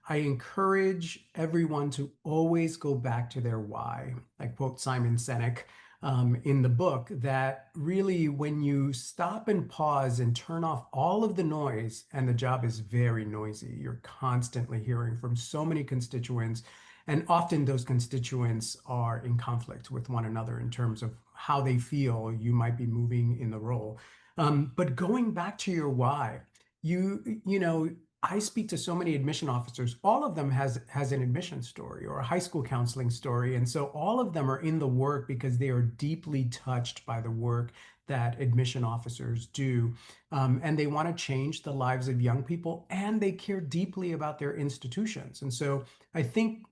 I encourage everyone to always go back to their why. I quote Simon Sinek in the book that really, when you stop and pause and turn off all of the noise, and the job is very noisy, you're constantly hearing from so many constituents, and often those constituents are in conflict with one another in terms of how they feel you might be moving in the role. But going back to your why, you know, I speak to so many admission officers. All of them has an admission story or a high school counseling story, and so all of them are in the work because they are deeply touched by the work that admission officers do, and they want to change the lives of young people, and they care deeply about their institutions. And so I think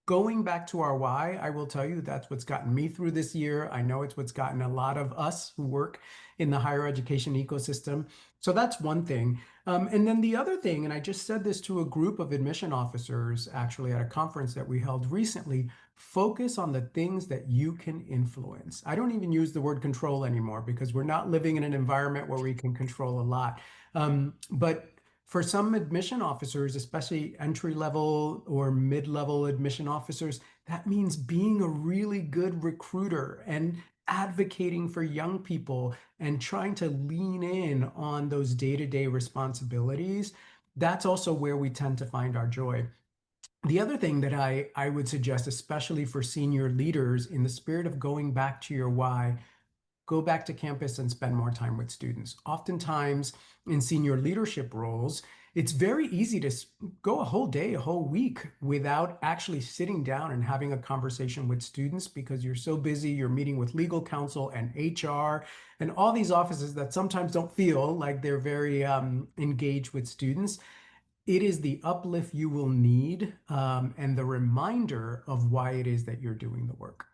going back to our why, I will tell you that's what's gotten me through this year. I know it's what's gotten a lot of us who work in the higher education ecosystem. So that's one thing. And then the other thing, and I just said this to a group of admission officers actually at a conference that we held recently, focus on the things that you can influence. I don't even use the word control anymore because we're not living in an environment where we can control a lot. But for some admission officers, especially entry level or mid level admission officers, that means being a really good recruiter and advocating for young people and trying to lean in on those day to day responsibilities. That's also where we tend to find our joy. The other thing that I would suggest, especially for senior leaders, in the spirit of going back to your why, go back to campus and spend more time with students. Oftentimes in senior leadership roles, it's very easy to go a whole day, a whole week without actually sitting down and having a conversation with students because you're so busy. You're meeting with legal counsel and HR and all these offices that sometimes don't feel like they're very engaged with students. It is the uplift you will need and the reminder of why it is that you're doing the work.